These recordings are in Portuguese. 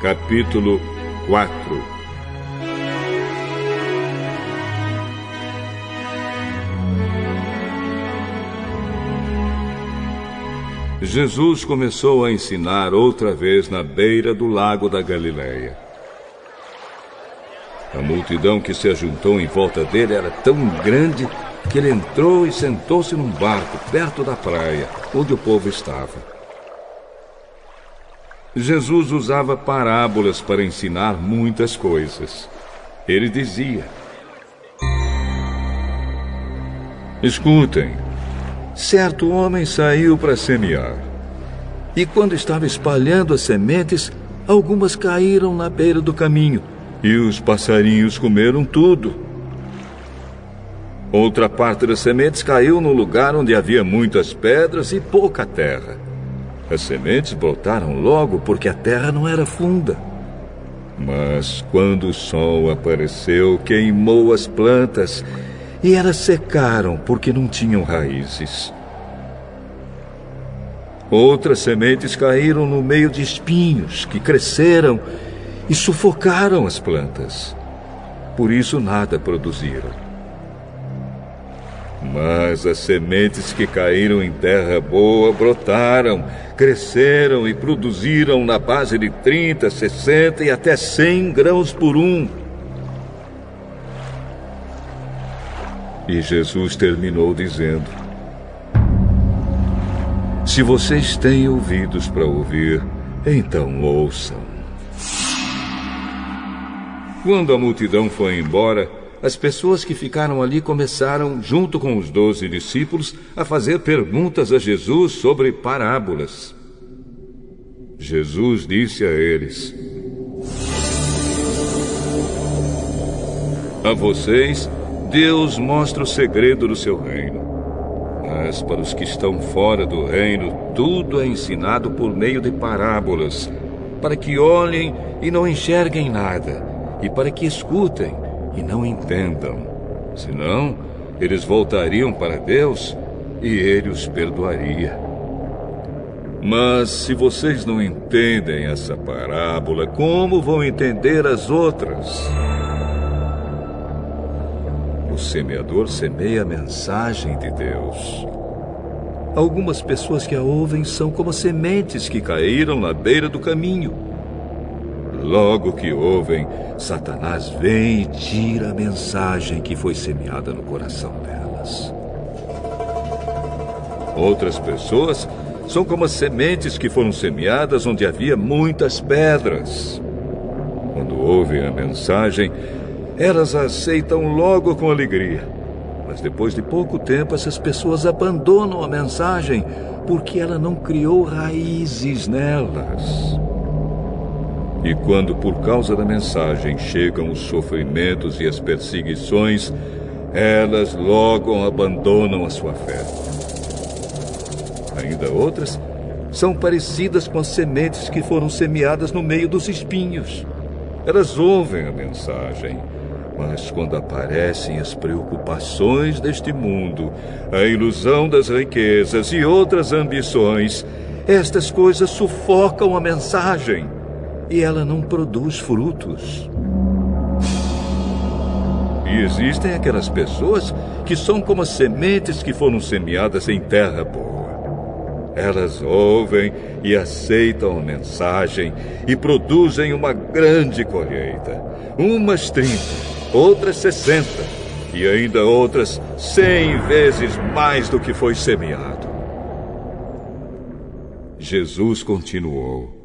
Capítulo 4. Jesus começou a ensinar outra vez na beira do lago da Galileia. A multidão que se ajuntou em volta dele era tão grande que ele entrou e sentou-se num barco perto da praia, onde o povo estava. Jesus usava parábolas para ensinar muitas coisas. Ele dizia: escutem, certo homem saiu para semear. E quando estava espalhando as sementes, algumas caíram na beira do caminho, e os passarinhos comeram tudo. Outra parte das sementes caiu no lugar onde havia muitas pedras e pouca terra. As sementes brotaram logo porque a terra não era funda. Mas quando o sol apareceu, queimou as plantas e elas secaram porque não tinham raízes. Outras sementes caíram no meio de espinhos que cresceram e sufocaram as plantas. Por isso nada produziram. Mas as sementes que caíram em terra boa brotaram, cresceram e produziram na base de 30, 60 e até 100 grãos por um. E Jesus terminou dizendo: se vocês têm ouvidos para ouvir, então ouçam. Quando a multidão foi embora, as pessoas que ficaram ali começaram, junto com os 12 discípulos, a fazer perguntas a Jesus sobre parábolas. Jesus disse a eles: a vocês, Deus mostra o segredo do seu reino. Mas para os que estão fora do reino, tudo é ensinado por meio de parábolas, para que olhem e não enxerguem nada, e para que escutem e não entendam. Senão, eles voltariam para Deus e Ele os perdoaria. Mas se vocês não entendem essa parábola, como vão entender as outras? O semeador semeia a mensagem de Deus. Algumas pessoas que a ouvem são como sementes que caíram na beira do caminho. Logo que ouvem, Satanás vem e tira a mensagem que foi semeada no coração delas. Outras pessoas são como as sementes que foram semeadas onde havia muitas pedras. Quando ouvem a mensagem, elas a aceitam logo com alegria. Mas depois de pouco tempo, essas pessoas abandonam a mensagem porque ela não criou raízes nelas. E quando, por causa da mensagem, chegam os sofrimentos e as perseguições, elas logo abandonam a sua fé. Ainda outras são parecidas com as sementes que foram semeadas no meio dos espinhos. Elas ouvem a mensagem, mas quando aparecem as preocupações deste mundo, a ilusão das riquezas e outras ambições, estas coisas sufocam a mensagem e ela não produz frutos. E existem aquelas pessoas que são como as sementes que foram semeadas em terra boa. Elas ouvem e aceitam a mensagem e produzem uma grande colheita. Umas 30, outras 60 e ainda outras 100 vezes mais do que foi semeado. Jesus continuou: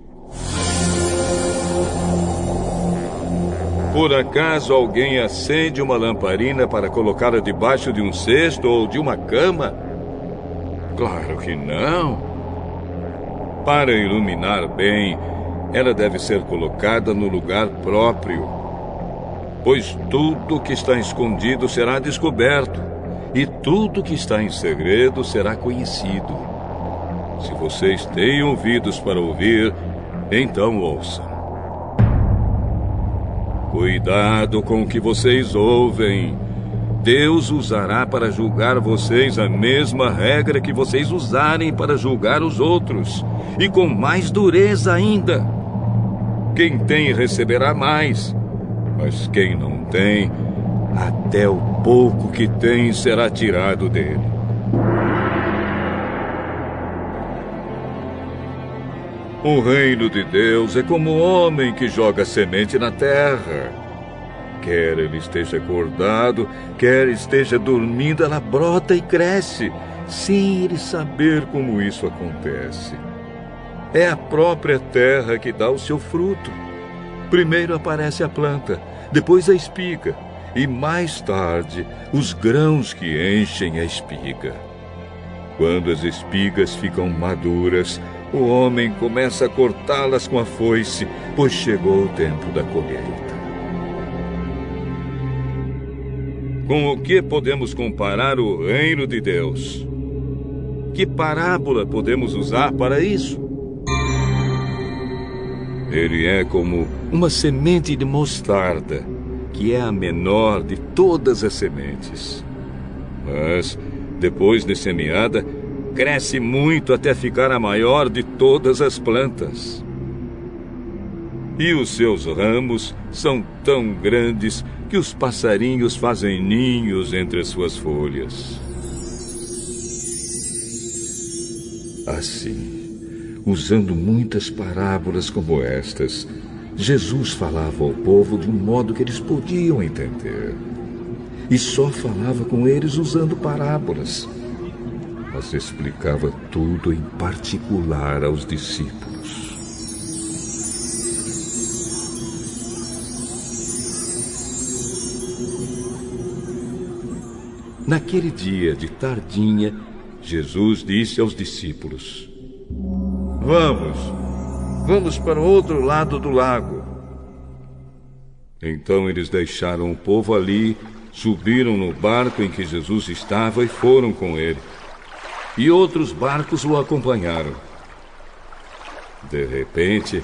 por acaso alguém acende uma lamparina para colocá-la debaixo de um cesto ou de uma cama? Claro que não. Para iluminar bem, ela deve ser colocada no lugar próprio. Pois tudo que está escondido será descoberto, e tudo que está em segredo será conhecido. Se vocês têm ouvidos para ouvir, então ouçam. Cuidado com o que vocês ouvem. Deus usará para julgar vocês a mesma regra que vocês usarem para julgar os outros, e com mais dureza ainda. Quem tem receberá mais, mas quem não tem, até o pouco que tem será tirado dele. O reino de Deus é como o homem que joga semente na terra. Quer ele esteja acordado, quer esteja dormindo, ela brota e cresce, sem ele saber como isso acontece. É a própria terra que dá o seu fruto. Primeiro aparece a planta, depois a espiga, e mais tarde os grãos que enchem a espiga. Quando as espigas ficam maduras, o homem começa a cortá-las com a foice, pois chegou o tempo da colheita. Com o que podemos comparar o reino de Deus? Que parábola podemos usar para isso? Ele é como uma semente de mostarda, que é a menor de todas as sementes. Mas, depois de semeada, cresce muito até ficar a maior de todas as plantas. E os seus ramos são tão grandes que os passarinhos fazem ninhos entre as suas folhas. Assim, usando muitas parábolas como estas, Jesus falava ao povo de um modo que eles podiam entender. E só falava com eles usando parábolas. Mas explicava tudo em particular aos discípulos. Naquele dia de tardinha, Jesus disse aos discípulos: Vamos para o outro lado do lago. Então eles deixaram o povo ali, subiram no barco em que Jesus estava e foram com ele. E outros barcos o acompanharam. De repente,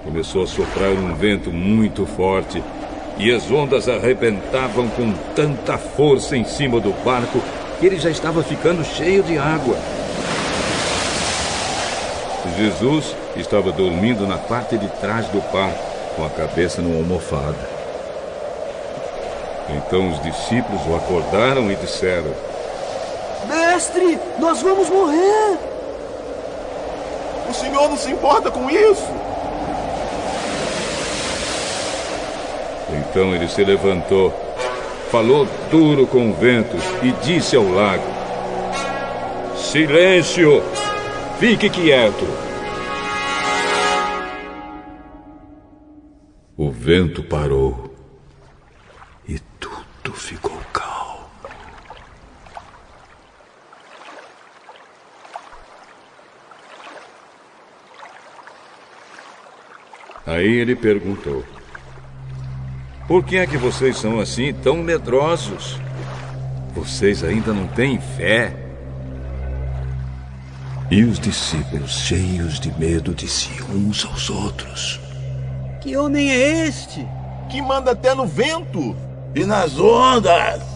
começou a soprar um vento muito forte e as ondas arrebentavam com tanta força em cima do barco que ele já estava ficando cheio de água. Jesus estava dormindo na parte de trás do barco, com a cabeça numa almofada. Então os discípulos o acordaram e disseram: Mestre, nós vamos morrer! O senhor não se importa com isso? Então ele se levantou, falou duro com o vento e disse ao lago: Silêncio! Fique quieto! O vento parou e tudo ficou calmo. Aí ele perguntou: Por que é que vocês são assim tão medrosos? Vocês ainda não têm fé? E os discípulos, cheios de medo, diziam uns aos outros: Que homem é este? Que manda até no vento e nas ondas.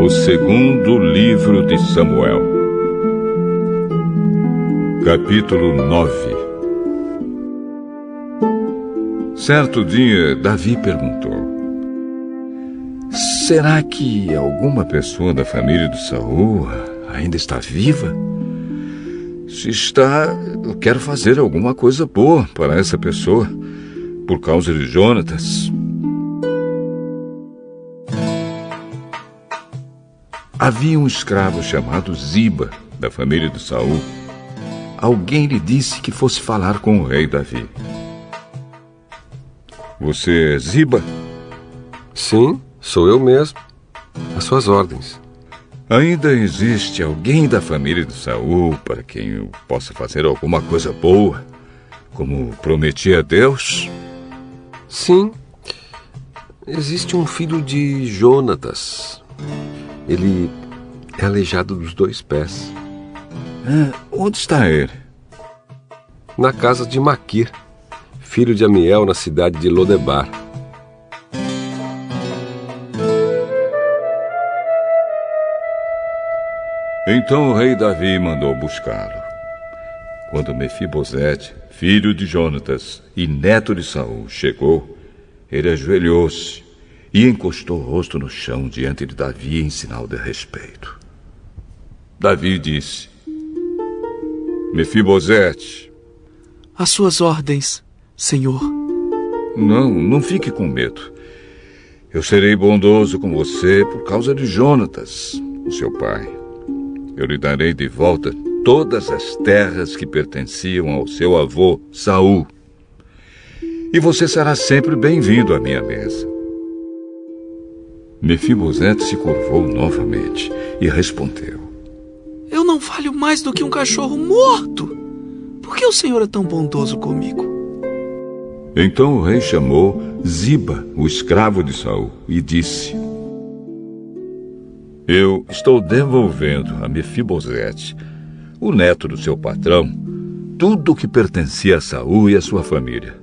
O segundo livro de Samuel, capítulo 9. Certo dia, Davi perguntou: Será que alguma pessoa da família de Saul ainda está viva? Se está, eu quero fazer alguma coisa boa para essa pessoa, por causa de Jonatas. Havia um escravo chamado Ziba, da família de Saul. Alguém lhe disse que fosse falar com o rei Davi. Você é Ziba? Sim, sou eu mesmo. Às suas ordens. Ainda existe alguém da família de Saul para quem eu possa fazer alguma coisa boa, como prometi a Deus? Sim. Existe um filho de Jonatas. Ele é aleijado dos 2 pés. Onde está ele? Na casa de Maquir, filho de Amiel, na cidade de Lodebar. Então o rei Davi mandou buscá-lo. Quando Mefibosete, filho de Jonatas e neto de Saul, chegou, ele ajoelhou-se e encostou o rosto no chão diante de Davi em sinal de respeito. Davi disse: Mefibosete. Às suas ordens, senhor. Não fique com medo. Eu serei bondoso com você por causa de Jonatas, o seu pai. Eu lhe darei de volta todas as terras que pertenciam ao seu avô Saul. E você será sempre bem-vindo à minha mesa. Mefibosete se curvou novamente e respondeu: Eu não valho mais do que um cachorro morto. Por que o senhor é tão bondoso comigo? Então o rei chamou Ziba, o escravo de Saul, e disse: Eu estou devolvendo a Mefibosete, o neto do seu patrão, tudo o que pertencia a Saul e a sua família.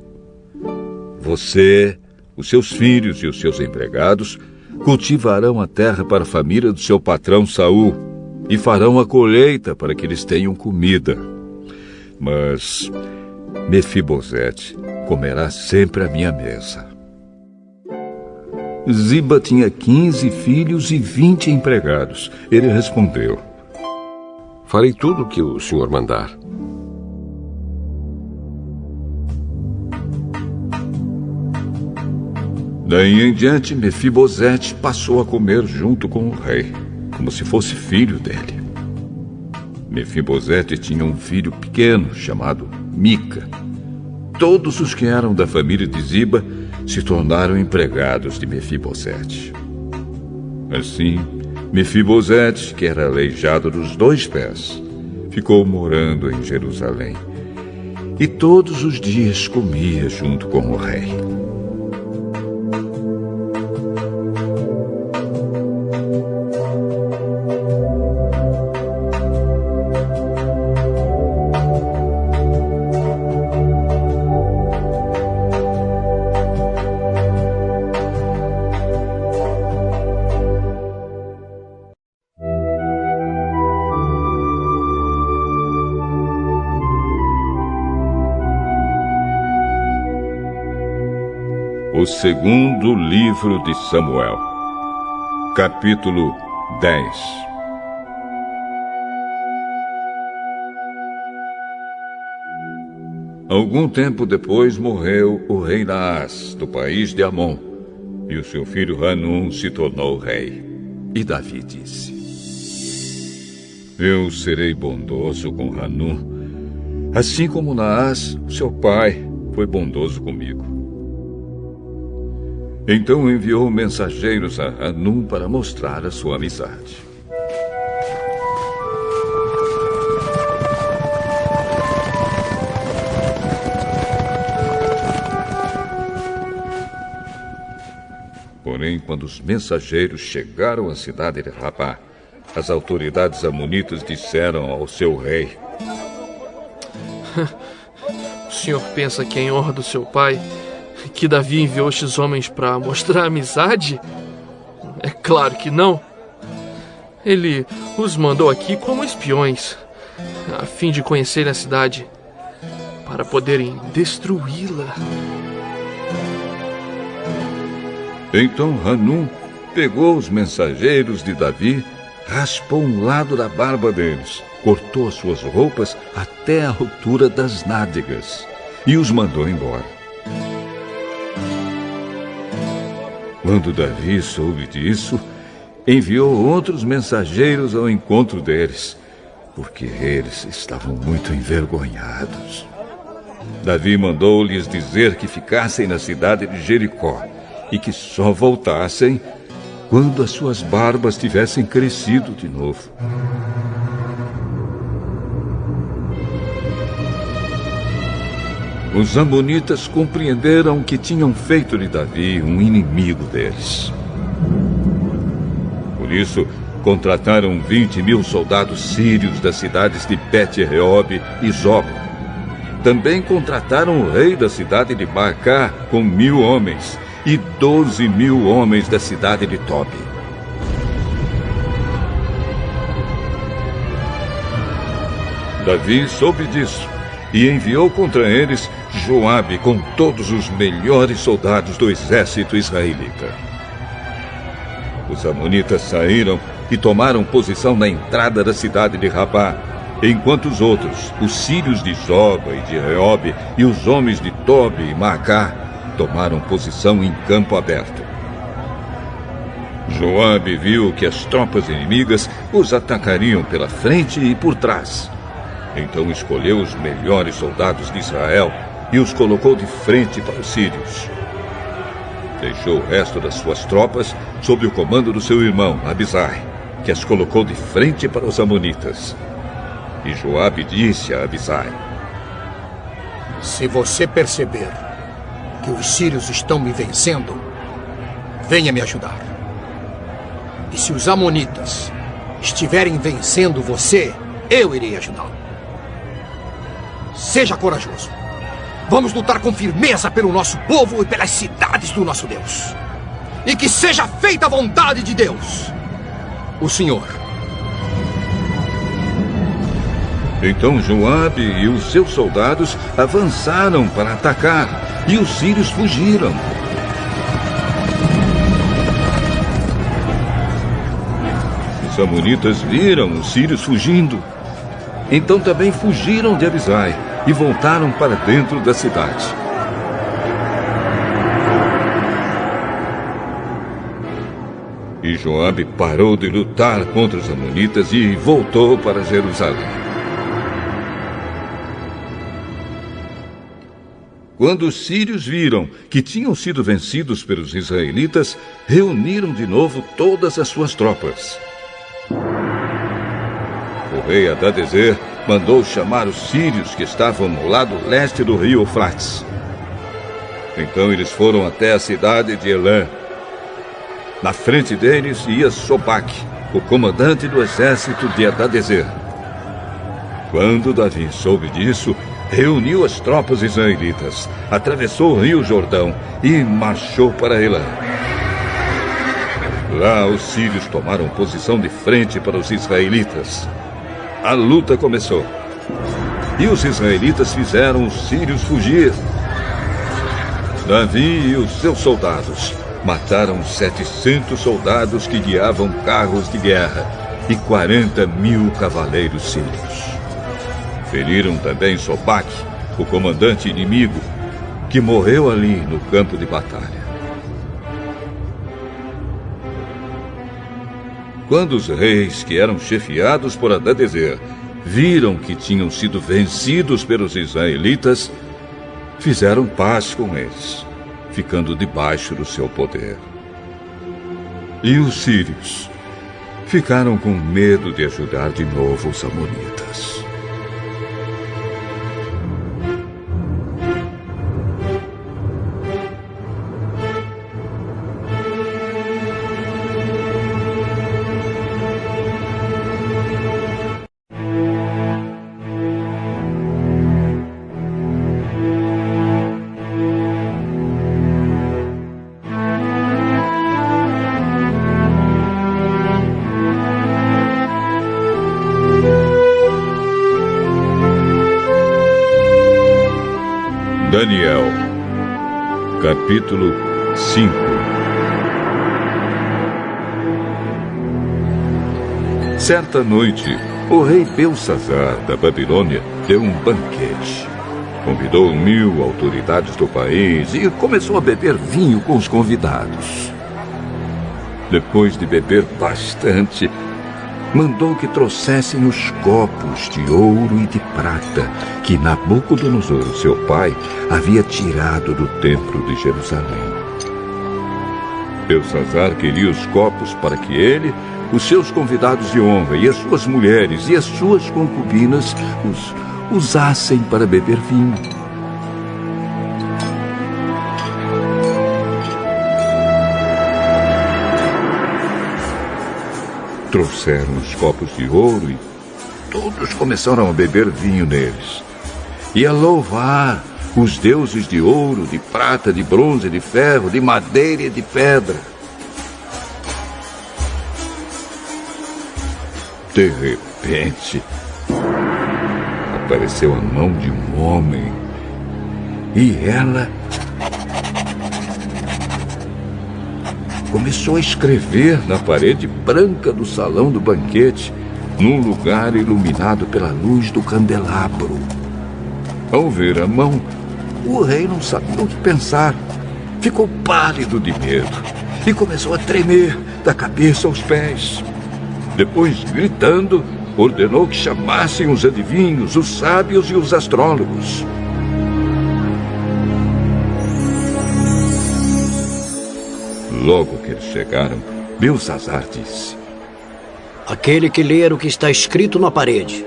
Você, os seus filhos e os seus empregados cultivarão a terra para a família do seu patrão Saul e farão a colheita para que eles tenham comida. Mas Mefibosete comerá sempre à minha mesa. Ziba tinha 15 filhos e 20 empregados. Ele respondeu: Farei tudo o que o senhor mandar. Daí em diante, Mefibosete passou a comer junto com o rei, como se fosse filho dele. Mefibosete tinha um filho pequeno chamado Mica. Todos os que eram da família de Ziba se tornaram empregados de Mefibosete. Assim, Mefibosete, que era aleijado dos 2 pés, ficou morando em Jerusalém. E todos os dias comia junto com o rei. O segundo livro de Samuel, capítulo 10. Algum tempo depois morreu o rei Naás, do país de Amon, e o seu filho Hanum se tornou rei. E Davi disse: Eu serei bondoso com Hanum, assim como Naás, seu pai, foi bondoso comigo. Então enviou mensageiros a Hanum para mostrar a sua amizade. Porém, quando os mensageiros chegaram à cidade de Rabá, as autoridades amonitas disseram ao seu rei: O senhor pensa que é em honra do seu pai que Davi enviou estes homens para mostrar amizade? É claro que não. Ele os mandou aqui como espiões, a fim de conhecerem a cidade, para poderem destruí-la. Então Hanum pegou os mensageiros de Davi, raspou um lado da barba deles, cortou as suas roupas até a altura das nádegas e os mandou embora. Quando Davi soube disso, enviou outros mensageiros ao encontro deles, porque eles estavam muito envergonhados. Davi mandou-lhes dizer que ficassem na cidade de Jericó e que só voltassem quando as suas barbas tivessem crescido de novo. Os amonitas compreenderam que tinham feito de Davi um inimigo deles. Por isso, contrataram 20.000 soldados sírios das cidades de Bet-Reob e Zoba. Também contrataram o rei da cidade de Maacá com 1.000 homens e 12.000 homens da cidade de Tobi. Davi soube disso e enviou contra eles Joabe com todos os melhores soldados do exército israelita. Os amonitas saíram e tomaram posição na entrada da cidade de Rabá, enquanto os outros, os sírios de Zoba e de Reob e os homens de Tobi e Maacá, tomaram posição em campo aberto. Joabe viu que as tropas inimigas os atacariam pela frente e por trás. Então escolheu os melhores soldados de Israel e os colocou de frente para os sírios. Deixou o resto das suas tropas sob o comando do seu irmão, Abisai, que as colocou de frente para os amonitas. E Joabe disse a Abisai: se você perceber que os sírios estão me vencendo, venha me ajudar. E se os amonitas estiverem vencendo você, eu irei ajudá-lo. Seja corajoso. Vamos lutar com firmeza pelo nosso povo e pelas cidades do nosso Deus. E que seja feita a vontade de Deus, o Senhor. Então Joabe e os seus soldados avançaram para atacar, e os sírios fugiram. Os amonitas viram os sírios fugindo. Então também fugiram de Abisai e voltaram para dentro da cidade. E Joabe parou de lutar contra os amonitas e voltou para Jerusalém. Quando os sírios viram que tinham sido vencidos pelos israelitas, reuniram de novo todas as suas tropas. O rei Hadadezer mandou chamar os sírios que estavam no lado leste do rio Eufrates. Então eles foram até a cidade de Elã. Na frente deles ia Sobaque, o comandante do exército de Hadadezer. Quando Davi soube disso, reuniu as tropas israelitas, atravessou o rio Jordão e marchou para Elã. Lá os sírios tomaram posição de frente para os israelitas. A luta começou. E os israelitas fizeram os sírios fugir. Davi e os seus soldados mataram 700 soldados que guiavam carros de guerra e 40.000 cavaleiros sírios. Feriram também Sobaque, o comandante inimigo, que morreu ali no campo de batalha. Quando os reis, que eram chefiados por Hadadezer, viram que tinham sido vencidos pelos israelitas, fizeram paz com eles, ficando debaixo do seu poder. E os sírios ficaram com medo de ajudar de novo os amonitas. Daniel, capítulo 5. Certa noite, o rei Belsazar, da Babilônia, deu um banquete. Convidou 1000 autoridades do país e começou a beber vinho com os convidados. Depois de beber bastante, mandou que trouxessem os copos de ouro e de prata que Nabucodonosor, seu pai, havia tirado do templo de Jerusalém. Belsazar queria os copos para que ele, os seus convidados de honra e as suas mulheres e as suas concubinas os usassem para beber vinho. Trouxeram os copos de ouro e todos começaram a beber vinho neles e a louvar os deuses de ouro, de prata, de bronze, de ferro, de madeira e de pedra. De repente, apareceu a mão de um homem e ela começou a escrever na parede branca do salão do banquete, num lugar iluminado pela luz do candelabro. Ao ver a mão, o rei não sabia o que pensar. Ficou pálido de medo e começou a tremer da cabeça aos pés. Depois, gritando, ordenou que chamassem os adivinhos, os sábios e os astrólogos. Logo que eles chegaram, Belsazar disse: Aquele que ler o que está escrito na parede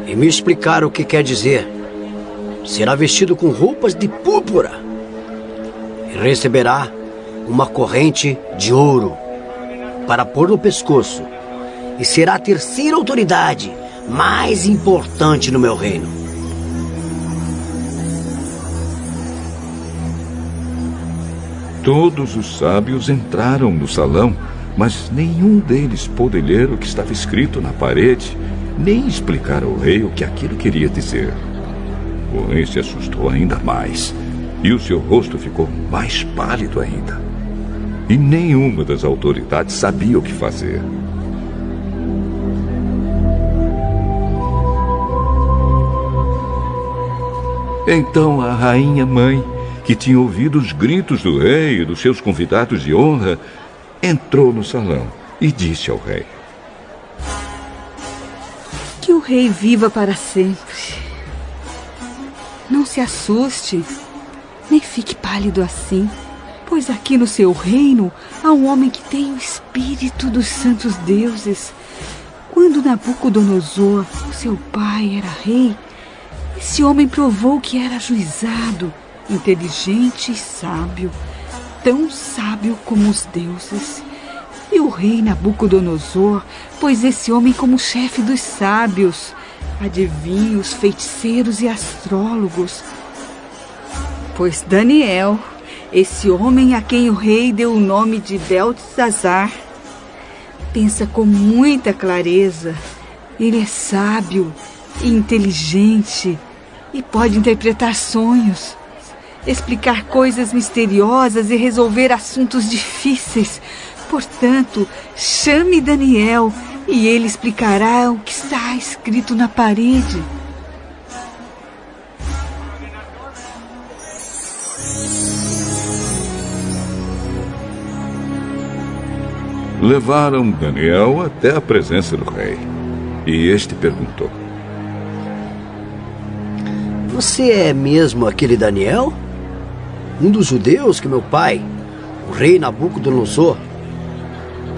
e me explicar o que quer dizer, será vestido com roupas de púrpura e receberá uma corrente de ouro para pôr no pescoço, e será a terceira autoridade mais importante no meu reino. Todos os sábios entraram no salão, mas nenhum deles pôde ler o que estava escrito na parede, nem explicar ao rei o que aquilo queria dizer. O rei se assustou ainda mais, e o seu rosto ficou mais pálido ainda. E nenhuma das autoridades sabia o que fazer. Então a rainha mãe, que tinha ouvido os gritos do rei e dos seus convidados de honra, entrou no salão e disse ao rei: Que o rei viva para sempre. Não se assuste, nem fique pálido assim, pois aqui no seu reino há um homem que tem o espírito dos santos deuses. Quando Nabucodonosor, seu pai, era rei, esse homem provou que era ajuizado, inteligente e sábio, tão sábio como os deuses. E o rei Nabucodonosor pôs esse homem como chefe dos sábios, adivinhos, feiticeiros e astrólogos. Pois Daniel, esse homem a quem o rei deu o nome de Beltesazar, pensa com muita clareza. Ele é sábio e inteligente e pode interpretar sonhos, explicar coisas misteriosas e resolver assuntos difíceis. Portanto, chame Daniel e ele explicará o que está escrito na parede. Levaram Daniel até a presença do rei. E este perguntou: Você é mesmo aquele Daniel? Um dos judeus que meu pai, o rei Nabucodonosor,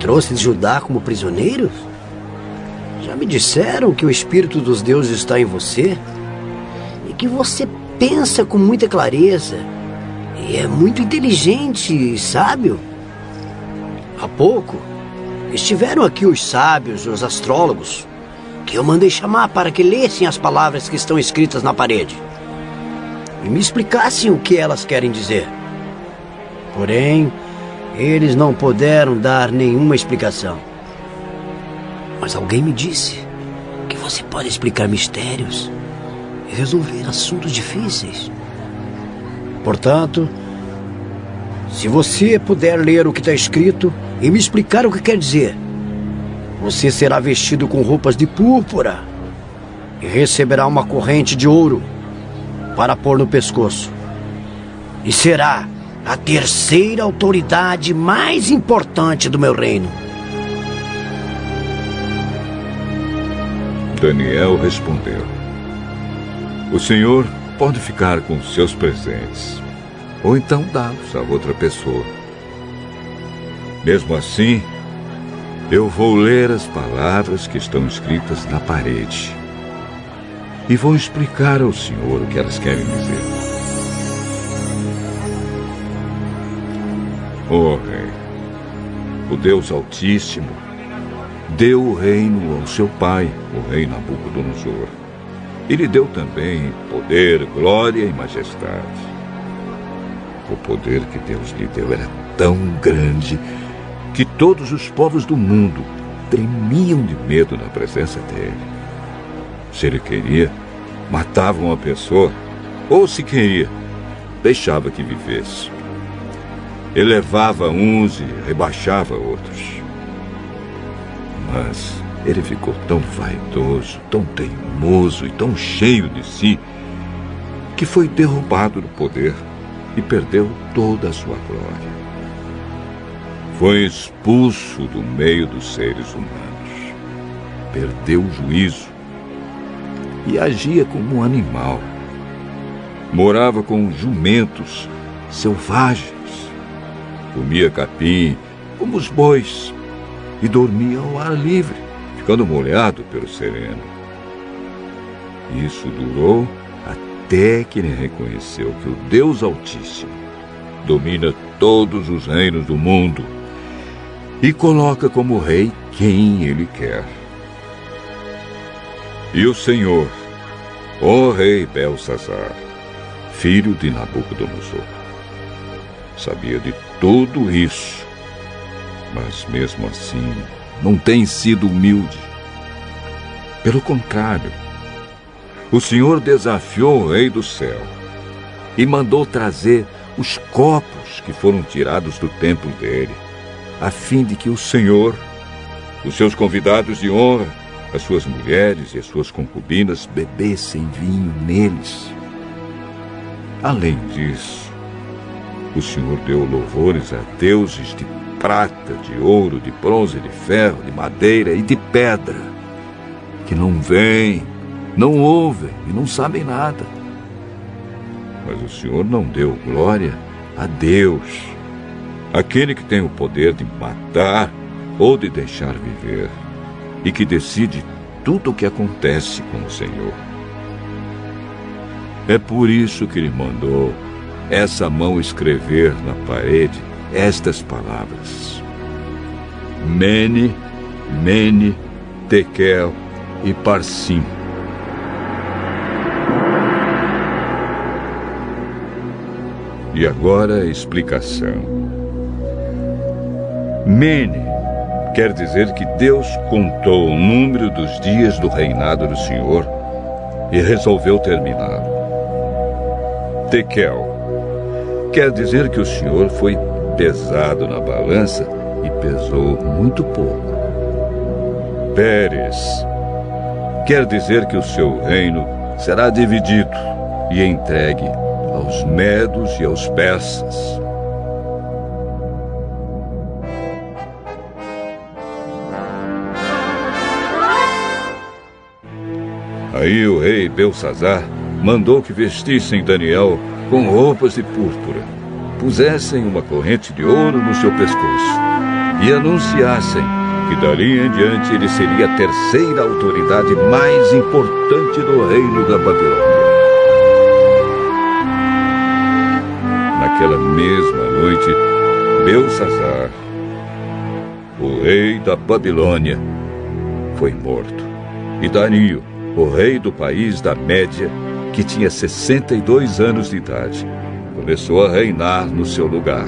trouxe de Judá como prisioneiro? Já me disseram que o espírito dos deuses está em você e que você pensa com muita clareza e é muito inteligente e sábio. Há pouco estiveram aqui os sábios e os astrólogos que eu mandei chamar para que lessem as palavras que estão escritas na parede e me explicassem o que elas querem dizer. Porém, eles não puderam dar nenhuma explicação. Mas alguém me disse que você pode explicar mistérios e resolver assuntos difíceis. Portanto, se você puder ler o que está escrito e me explicar o que quer dizer, você será vestido com roupas de púrpura e receberá uma corrente de ouro para pôr no pescoço. E será a terceira autoridade mais importante do meu reino. Daniel respondeu: O senhor pode ficar com os seus presentes, ou então dá-los a outra pessoa. Mesmo assim, eu vou ler as palavras que estão escritas na parede e vou explicar ao Senhor o que elas querem dizer. Ó Rei, o Deus Altíssimo deu o reino ao seu pai, o rei Nabucodonosor. Ele deu também poder, glória e majestade. O poder que Deus lhe deu era tão grande que todos os povos do mundo tremiam de medo na presença dele. Se ele queria, matava uma pessoa, ou se queria, deixava que vivesse. Elevava uns e rebaixava outros. Mas ele ficou tão vaidoso, tão teimoso e tão cheio de si, que foi derrubado do poder e perdeu toda a sua glória. Foi expulso do meio dos seres humanos. Perdeu o juízo e agia como um animal. Morava com jumentos selvagens. Comia capim como os bois e dormia ao ar livre, ficando molhado pelo sereno. Isso durou até que ele reconheceu que o Deus Altíssimo domina todos os reinos do mundo e coloca como rei quem ele quer. E o Senhor, ó rei Belsazar, filho de Nabucodonosor, sabia de tudo isso, mas mesmo assim não tem sido humilde. Pelo contrário, o Senhor desafiou o rei do céu e mandou trazer os copos que foram tirados do templo dele, a fim de que o Senhor, os seus convidados de honra, as suas mulheres e as suas concubinas bebessem vinho neles. Além disso, o Senhor deu louvores a deuses de prata, de ouro, de bronze, de ferro, de madeira e de pedra, que não veem, não ouvem e não sabem nada. Mas o Senhor não deu glória a Deus, aquele que tem o poder de matar ou de deixar viver, e que decide tudo o que acontece com o Senhor. É por isso que ele mandou essa mão escrever na parede estas palavras: Mene, Mene, Tekel e Parsim. E agora a explicação. Mene quer dizer que Deus contou o número dos dias do reinado do Senhor e resolveu terminá-lo. Tekel quer dizer que o Senhor foi pesado na balança e pesou muito pouco. Pérez quer dizer que o seu reino será dividido e entregue aos medos e aos persas. Aí o rei Belsazar mandou que vestissem Daniel com roupas de púrpura, pusessem uma corrente de ouro no seu pescoço e anunciassem que dali em diante ele seria a terceira autoridade mais importante do reino da Babilônia. Naquela mesma noite, Belsazar, o rei da Babilônia, foi morto. E Dario, o rei do país da Média, que tinha 62 anos de idade, começou a reinar no seu lugar.